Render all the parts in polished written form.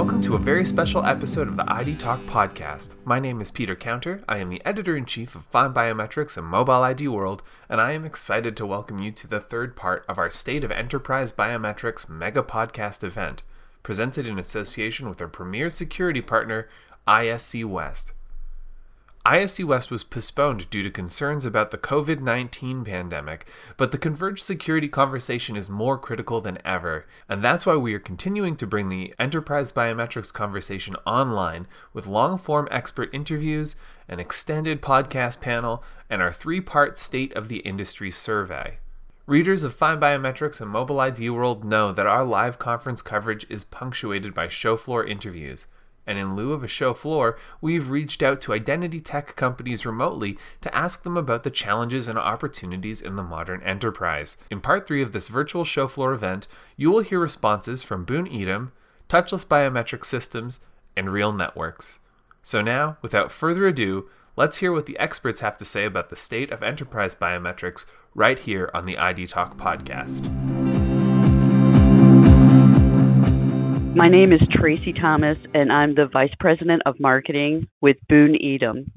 Welcome to a very special episode of the ID Talk podcast. My name is Peter Counter. I am the editor-in-chief of FindBiometrics and Mobile ID World, and I am excited to welcome you to the third part of our State of Enterprise Biometrics mega podcast event, presented in association with our premier security partner, ISC West. ISC West was postponed due to concerns about the COVID-19 pandemic, but the converged security conversation is more critical than ever, and that's why we are continuing to bring the Enterprise Biometrics conversation online with long-form expert interviews, an extended podcast panel, and our three-part State of the Industry survey. Readers of FindBiometrics and Mobile ID World know that our live conference coverage is punctuated by show floor interviews. And in lieu of a show floor, we've reached out to identity tech companies remotely to ask them about the challenges and opportunities in the modern enterprise. In part 3 of this virtual show floor event, you will hear responses from Boon Edam, Touchless Biometric Systems, and RealNetworks. So now, without further ado, let's hear what the experts have to say about the state of enterprise biometrics right here on the ID Talk podcast. My name is Tracy Thomas, and I'm the Vice President of Marketing with Boon Edam.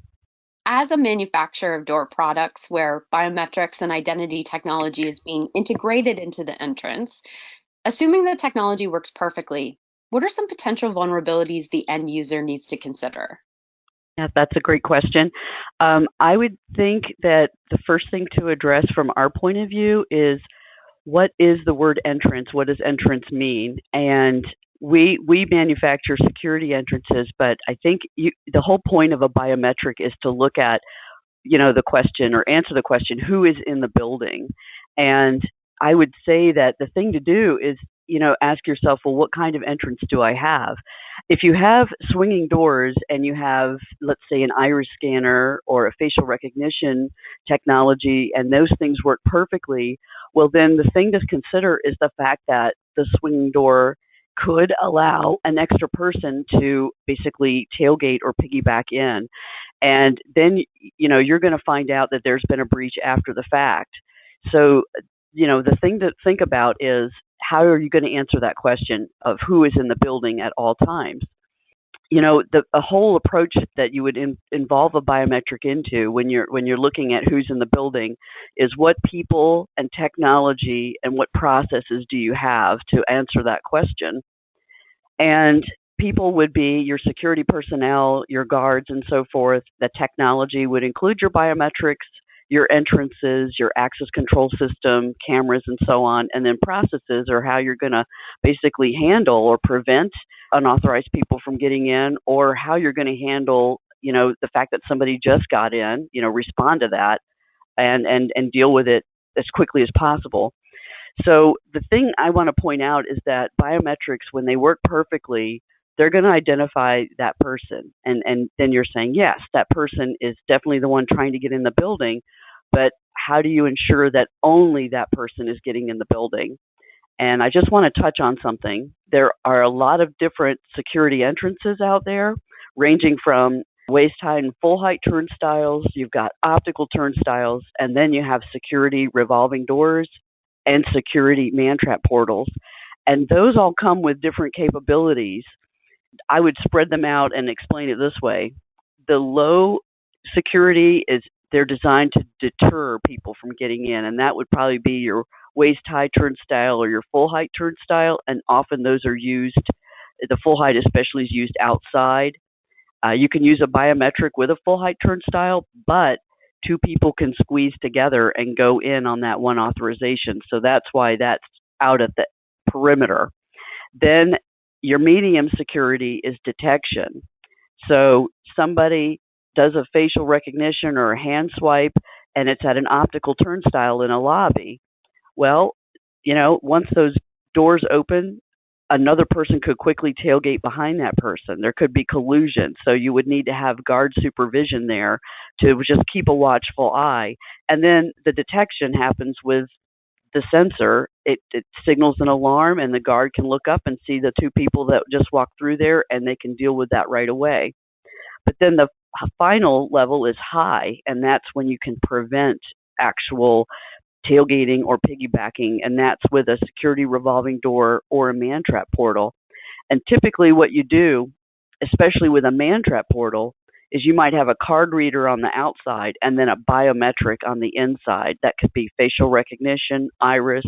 As a manufacturer of door products where biometrics and identity technology is being integrated into the entrance, assuming the technology works perfectly, what are some potential vulnerabilities the end user needs to consider? Yeah, that's a great question. I would think that the first thing to address from our point of view is, what is the word entrance? What does entrance mean? And we manufacture security entrances, but I think the whole point of a biometric is to look at, the question or answer the question, who is in the building? And I would say that the thing to do is, ask yourself, well, what kind of entrance do I have? If you have swinging doors and you have, let's say, an iris scanner or a facial recognition technology, and those things work perfectly, well, then the thing to consider is the fact that the swinging door could allow an extra person to basically tailgate or piggyback in. And then, you're going to find out that there's been a breach after the fact. So, the thing to think about is, how are you going to answer that question of who is in the building at all times? The whole approach that you would involve a biometric into when you're looking at who's in the building is, what people and technology and what processes do you have to answer that question? And people would be your security personnel, your guards, and so forth. The technology would include your biometrics, your entrances, your access control system, cameras, and so on. And then processes are how you're going to basically handle or prevent unauthorized people from getting in, or how you're going to handle, the fact that somebody just got in, respond to that and deal with it as quickly as possible. So the thing I want to point out is that biometrics, when they work perfectly, they're going to identify that person. And then you're saying, yes, that person is definitely the one trying to get in the building, but how do you ensure that only that person is getting in the building? And I just want to touch on something. There are a lot of different security entrances out there, ranging from waist-high and full-height turnstiles. You've got optical turnstiles, and then you have security revolving doors and security man-trap portals. And those all come with different capabilities. I would spread them out and explain it this way. The low security they're designed to deter people from getting in, and that would probably be your waist-high turnstile or your full-height turnstile, and often those are used, the full-height especially is used outside. You can use a biometric with a full-height turnstile, but two people can squeeze together and go in on that one authorization, so that's why that's out at the perimeter. Then your medium security is detection. So somebody does a facial recognition or a hand swipe, and it's at an optical turnstile in a lobby. Well, once those doors open, another person could quickly tailgate behind that person. There could be collusion, so you would need to have guard supervision there to just keep a watchful eye. And then the detection happens with the sensor. It signals an alarm, and the guard can look up and see the two people that just walked through there, and they can deal with that right away. But then the final level is high, and that's when you can prevent actual tailgating or piggybacking, and that's with a security revolving door or a man-trap portal. And typically what you do, especially with a man-trap portal, is you might have a card reader on the outside and then a biometric on the inside. That could be facial recognition, iris,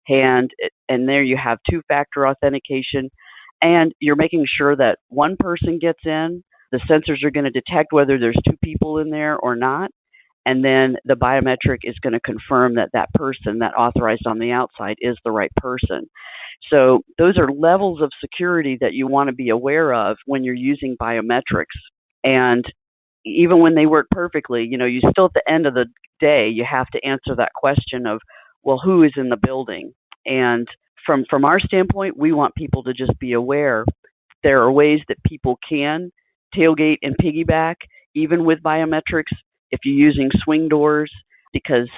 hand, and there you have two-factor authentication. And you're making sure that one person gets in, the sensors are going to detect whether there's two people in there or not, and then the biometric is going to confirm that that person that authorized on the outside is the right person. So those are levels of security that you want to be aware of when you're using biometrics. And even when they work perfectly, you still at the end of the day, you have to answer that question of, well, who is in the building? And from our standpoint, we want people to just be aware there are ways that people can tailgate and piggyback, even with biometrics, if you're using swing doors, because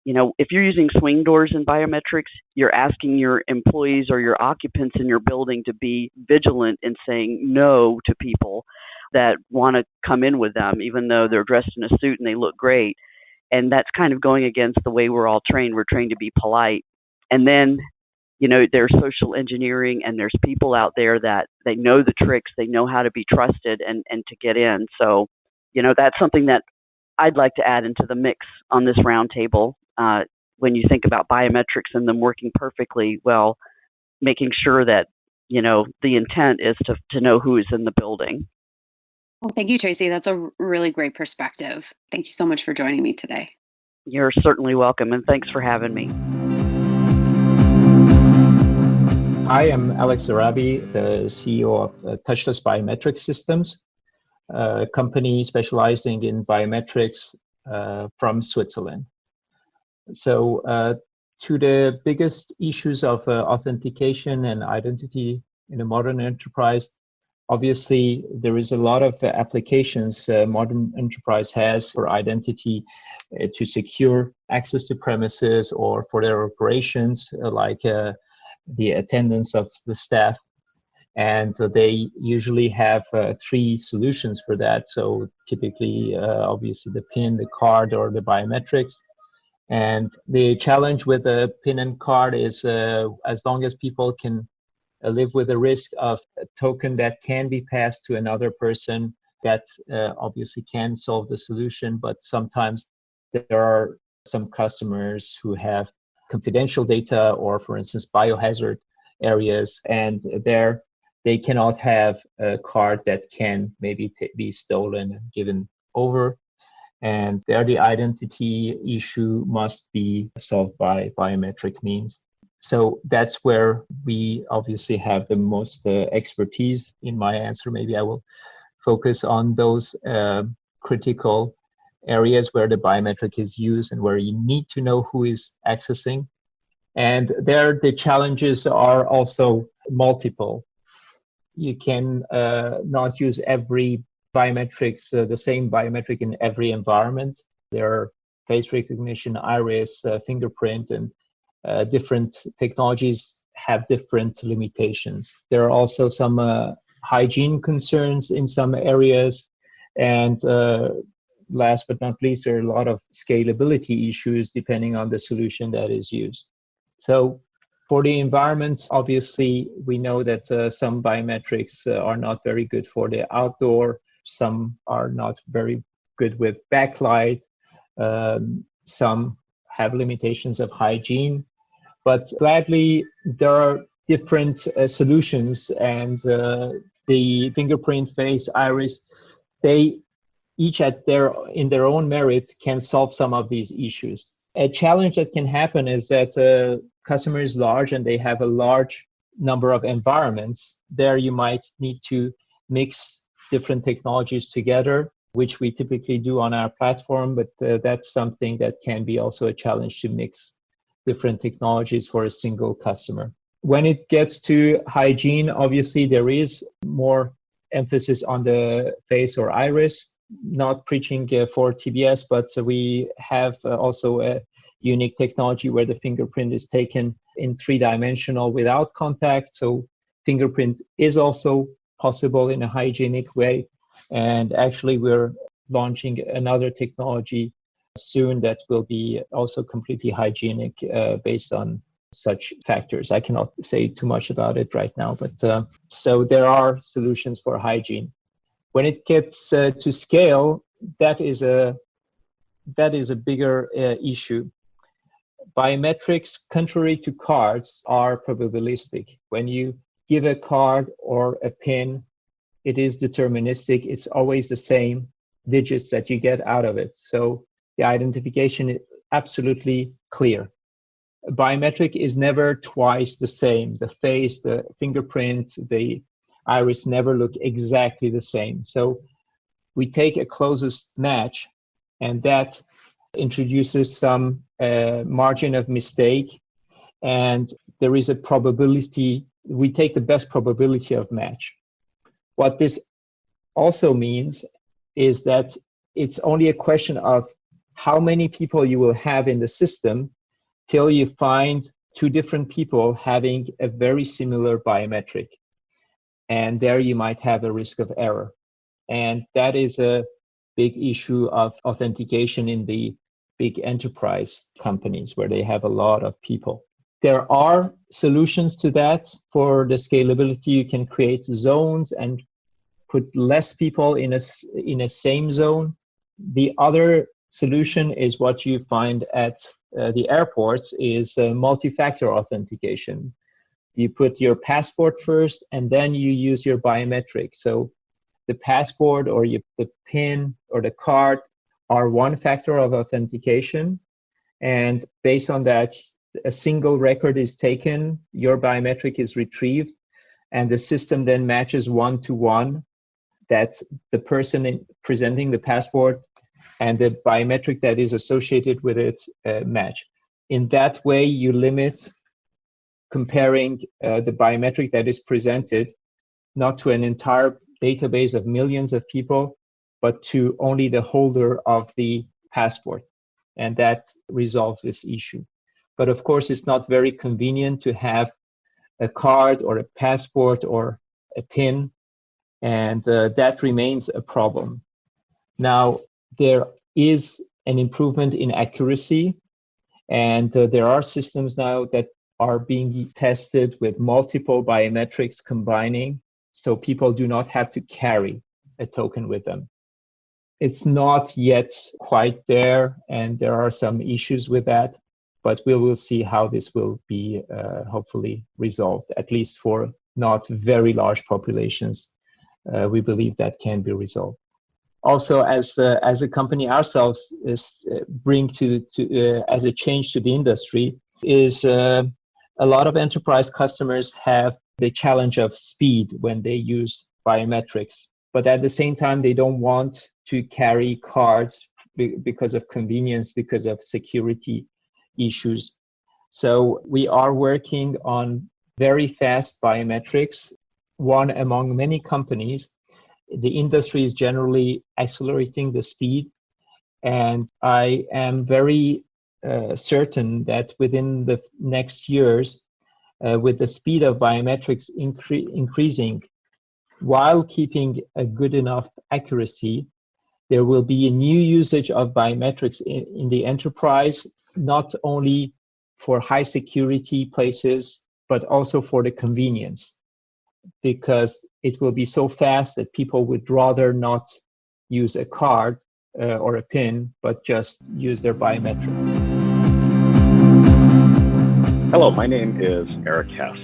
if you're using swing doors in biometrics, you're asking your employees or your occupants in your building to be vigilant in saying no to people that want to come in with them, even though they're dressed in a suit and they look great. And that's kind of going against the way we're all trained. We're trained to be polite. And then, there's social engineering, and there's people out there that they know the tricks, they know how to be trusted and to get in. So, that's something that I'd like to add into the mix on this roundtable. When you think about biometrics and them working perfectly, well, making sure that, the intent is to know who is in the building. Well, thank you, Tracy. That's a really great perspective. Thank you so much for joining me today. You're certainly welcome, and thanks for having me. Hi, I'm Alex Arabi, the CEO of Touchless Biometric Systems, a company specializing in biometrics from Switzerland. So to the biggest issues of authentication and identity in a modern enterprise, obviously there is a lot of applications modern enterprise has for identity to secure access to premises or for their operations, like the attendance of the staff. And they usually have three solutions for that. So typically, obviously the PIN, the card, or the biometrics. And the challenge with the PIN and card is as long as people can live with the risk of a token that can be passed to another person, that obviously can solve the solution. But sometimes there are some customers who have confidential data or, for instance, biohazard areas, and there they cannot have a card that can maybe be stolen and given over. And there the identity issue must be solved by biometric means. So that's where we obviously have the most expertise. In my answer, maybe I will focus on those critical areas where the biometric is used and where you need to know who is accessing. And there the challenges are also multiple. You can not use every biometrics, the same biometric in every environment. There are face recognition, iris, fingerprint, and different technologies have different limitations. There are also some hygiene concerns in some areas. And last but not least, there are a lot of scalability issues depending on the solution that is used. So for the environment, obviously, we know that some biometrics are not very good for the outdoor. Some are not very good with backlight. Some have limitations of hygiene. But gladly, there are different solutions, and the fingerprint, face, iris, they each in their own merit can solve some of these issues. A challenge that can happen is that a customer is large and they have a large number of environments. There you might need to mix different technologies together, which we typically do on our platform, but that's something that can be also a challenge to mix different technologies for a single customer. When it gets to hygiene, obviously there is more emphasis on the face or iris. Not preaching for TBS, but we have also a unique technology where the fingerprint is taken in three-dimensional without contact. So fingerprint is also possible in a hygienic way. And actually, we're launching another technology soon that will be also completely hygienic based on such factors. I cannot say too much about it right now, but so there are solutions for hygiene. When it gets to scale, that is a bigger issue. Biometrics, contrary to cards, are probabilistic. When you give a card or a PIN, it is deterministic. It's always the same digits that you get out of it. So the identification is absolutely clear. Biometric is never twice the same. The face, the fingerprint, the iris never look exactly the same. So we take a closest match, and that introduces some margin of mistake, and there is a probability. We take the best probability of match. What this also means is that it's only a question of how many people you will have in the system till you find two different people having a very similar biometric. And there you might have a risk of error. And that is a big issue of authentication in the big enterprise companies where they have a lot of people. There are solutions to that. For the scalability, you can create zones and put less people in a same zone. The other solution is what you find at the airports is multi-factor authentication. You put your passport first, and then you use your biometric. So the passport or the PIN or the card are one factor of authentication. And based on that, a single record is taken, your biometric is retrieved, and the system then matches one-to-one that the person presenting the passport and the biometric that is associated with it match. In that way, you limit comparing the biometric that is presented not to an entire database of millions of people, but to only the holder of the passport. And that resolves this issue. But of course, it's not very convenient to have a card or a passport or a PIN, and that remains a problem. Now, there is an improvement in accuracy, and there are systems now that are being tested with multiple biometrics combining, so people do not have to carry a token with them. It's not yet quite there, and there are some issues with that, but we will see how this will be hopefully resolved, at least for not very large populations. We believe that can be resolved. Also, as a company ourselves bring as a change to the industry is a lot of enterprise customers have the challenge of speed when they use biometrics, but at the same time they don't want to carry cards because of convenience, because of security issues. So we are working on very fast biometrics, one among many companies. The industry is generally accelerating the speed, and I am very certain that within the next years, with the speed of biometrics increasing while keeping a good enough accuracy, there will be a new usage of biometrics in the enterprise, not only for high security places, but also for the convenience, because it will be so fast that people would rather not use a card or a PIN, but just use their biometric. Hello, my name is Eric Hess,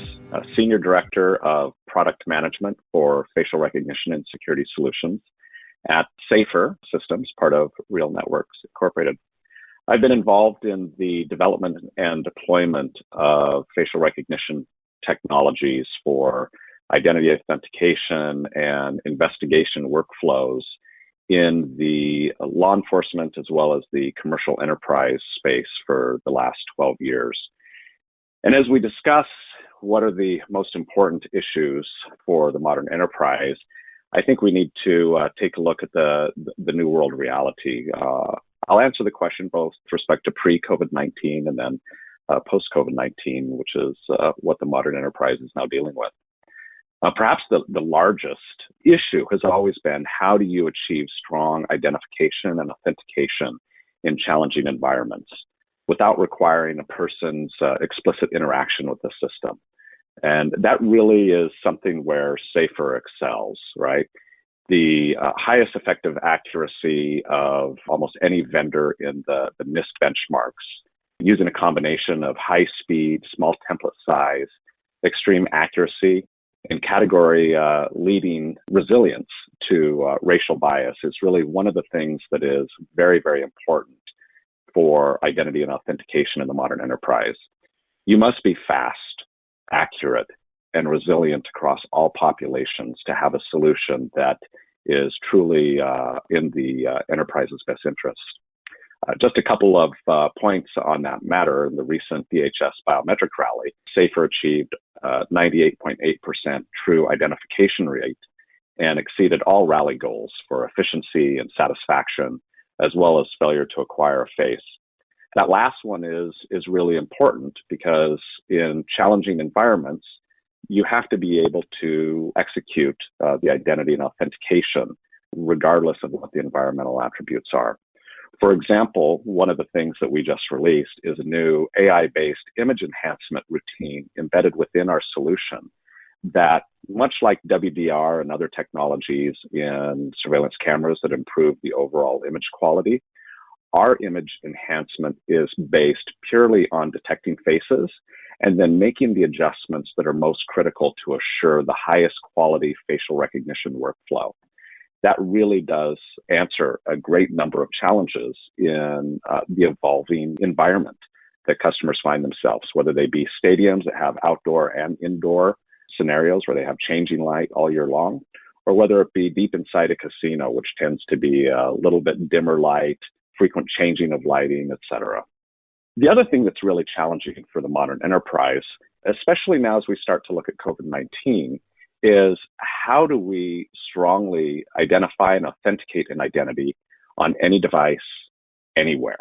Senior Director of Product Management for Facial Recognition and Security Solutions at SAFR Systems, part of RealNetworks Incorporated. I've been involved in the development and deployment of facial recognition technologies for identity authentication and investigation workflows in the law enforcement as well as the commercial enterprise space for the last 12 years. And as we discuss what are the most important issues for the modern enterprise, I think we need to take a look at the new world reality. I'll answer the question both with respect to pre-COVID-19 and then post-COVID-19, which is what the modern enterprise is now dealing with. Perhaps the largest issue has always been, how do you achieve strong identification and authentication in challenging environments? without requiring a person's explicit interaction with the system. And that really is something where SAFR excels, right? The highest effective accuracy of almost any vendor in the NIST benchmarks, using a combination of high speed, small template size, extreme accuracy, and category leading resilience to racial bias is really one of the things that is very, very important for identity and authentication in the modern enterprise. You must be fast, accurate, and resilient across all populations to have a solution that is truly in the enterprise's best interest. Just a couple of points on that matter. In the recent DHS biometric rally, SAFR achieved 98.8% true identification rate and exceeded all rally goals for efficiency and satisfaction, as well as failure to acquire a face. That last one is really important because in challenging environments, you have to be able to execute the identity and authentication regardless of what the environmental attributes are. For example, one of the things that we just released is a new AI-based image enhancement routine embedded within our solution that, much like WDR and other technologies in surveillance cameras that improve the overall image quality, our image enhancement is based purely on detecting faces and then making the adjustments that are most critical to assure the highest quality facial recognition workflow. That really does answer a great number of challenges in the evolving environment that customers find themselves, whether they be stadiums that have outdoor and indoor scenarios where they have changing light all year long, or whether it be deep inside a casino, which tends to be a little bit dimmer light, frequent changing of lighting, etc. The other thing that's really challenging for the modern enterprise, especially now as we start to look at COVID-19, is how do we strongly identify and authenticate an identity on any device, anywhere?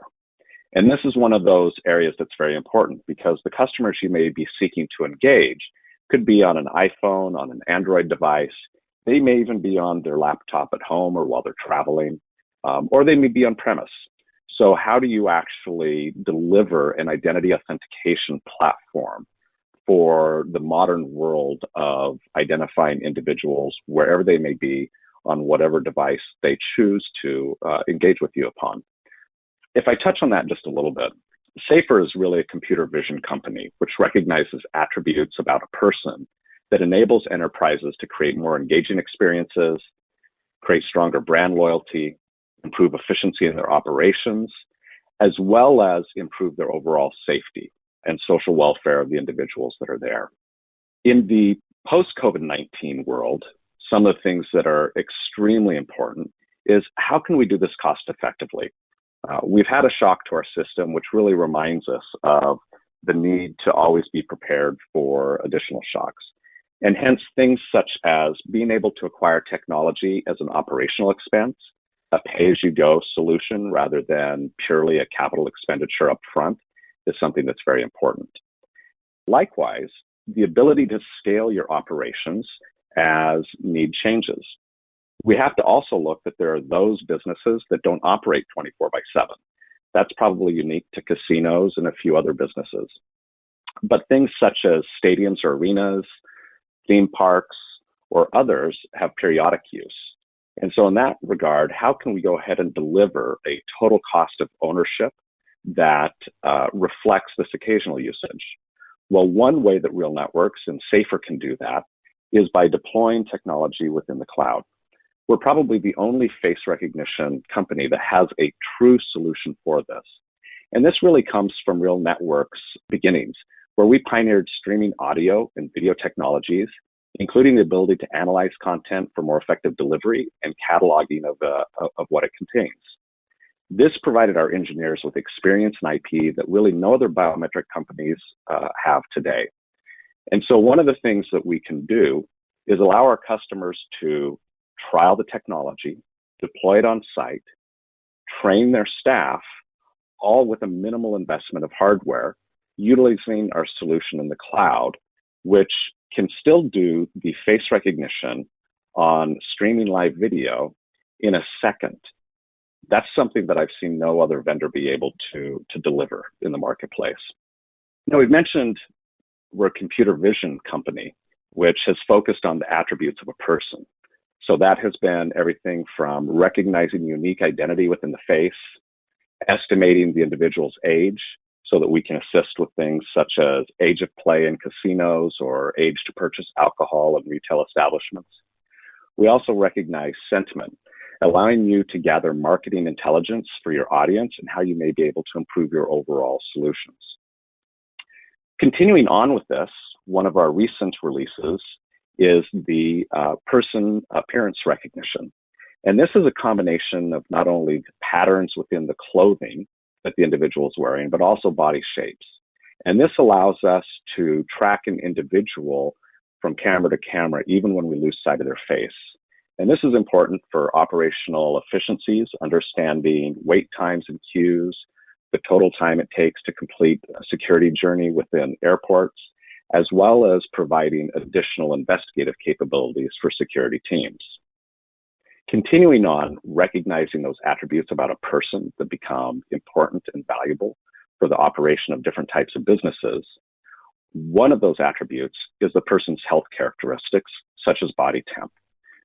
And this is one of those areas that's very important because the customers you may be seeking to engage could be on an iPhone, on an Android device. They may even be on their laptop at home or while they're traveling, or they may be on premise. So how do you actually deliver an identity authentication platform for the modern world of identifying individuals wherever they may be on whatever device they choose to engage with you upon? If I touch on that just a little bit, SAFR is really a computer vision company, which recognizes attributes about a person that enables enterprises to create more engaging experiences, create stronger brand loyalty, improve efficiency in their operations, as well as improve their overall safety and social welfare of the individuals that are there. In the post-COVID-19 world, some of the things that are extremely important is how can we do this cost effectively? We've had a shock to our system, which really reminds us of the need to always be prepared for additional shocks. And hence things such as being able to acquire technology as an operational expense, a pay-as-you-go solution rather than purely a capital expenditure up front is something that's very important. Likewise, the ability to scale your operations as need changes. We have to also look that there are those businesses that don't operate 24/7. That's probably unique to casinos and a few other businesses. But things such as stadiums or arenas, theme parks, or others have periodic use. And so in that regard, how can we go ahead and deliver a total cost of ownership that reflects this occasional usage? Well, one way that RealNetworks and SAFR can do that is by deploying technology within the cloud. We're probably the only face recognition company that has a true solution for this. And this really comes from RealNetworks' beginnings, where we pioneered streaming audio and video technologies, including the ability to analyze content for more effective delivery and cataloging of what it contains. This provided our engineers with experience and IP that really no other biometric companies have today. And so one of the things that we can do is allow our customers to trial the technology, deploy it on site, train their staff, all with a minimal investment of hardware, utilizing our solution in the cloud, which can still do the face recognition on streaming live video in a second. That's something that I've seen no other vendor be able to deliver in the marketplace. Now, we've mentioned we're a computer vision company, which has focused on the attributes of a person. So that has been everything from recognizing unique identity within the face, estimating the individual's age so that we can assist with things such as age of play in casinos or age to purchase alcohol in retail establishments. We also recognize sentiment, allowing you to gather marketing intelligence for your audience and how you may be able to improve your overall solutions. Continuing on with this, one of our recent releases is the person appearance recognition. And this is a combination of not only patterns within the clothing that the individual is wearing, but also body shapes. And this allows us to track an individual from camera to camera, even when we lose sight of their face. And this is important for operational efficiencies, understanding wait times and queues, the total time it takes to complete a security journey within airports, as well as providing additional investigative capabilities for security teams. Continuing on, recognizing those attributes about a person that become important and valuable for the operation of different types of businesses. One of those attributes is the person's health characteristics, such as body temp.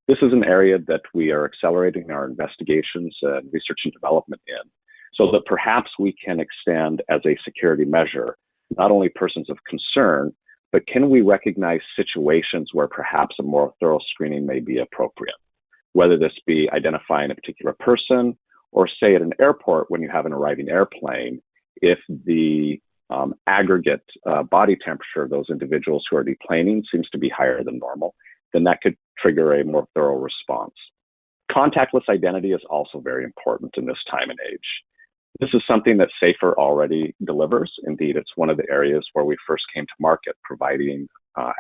This is an area that we are accelerating our investigations and research and development in, so that perhaps we can extend as a security measure, not only persons of concern, but can we recognize situations where perhaps a more thorough screening may be appropriate, whether this be identifying a particular person or say at an airport when you have an arriving airplane, if the aggregate body temperature of those individuals who are deplaning seems to be higher than normal, then that could trigger a more thorough response. Contactless identity is also very important in this time and age. This is something that SAFR already delivers. Indeed, it's one of the areas where we first came to market, providing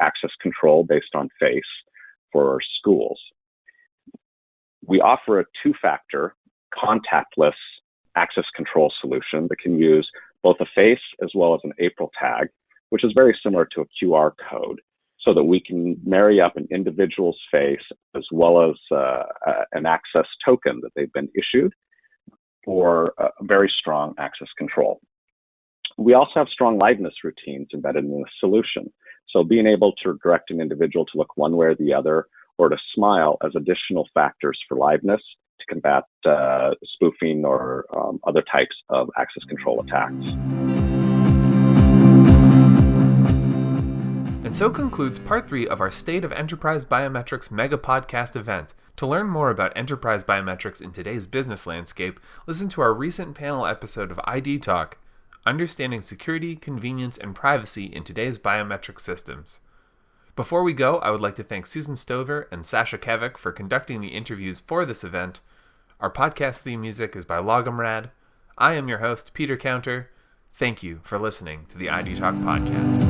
access control based on face for schools. We offer a two-factor contactless access control solution that can use both a face as well as an April tag, which is very similar to a QR code, so that we can marry up an individual's face as well as an access token that they've been issued for very strong access control. We also have strong liveness routines embedded in the solution. So being able to direct an individual to look one way or the other, or to smile as additional factors for liveness to combat spoofing or other types of access control attacks. And so concludes part 3 of our State of Enterprise Biometrics mega podcast event. To learn more about enterprise biometrics in today's business landscape, listen to our recent panel episode of ID Talk, Understanding Security, Convenience, and Privacy in Today's Biometric Systems. Before we go, I would like to thank Susan Stover and Sasha Kevik for conducting the interviews for this event. Our podcast theme music is by Logomrad. I am your host, Peter Counter. Thank you for listening to the ID Talk podcast.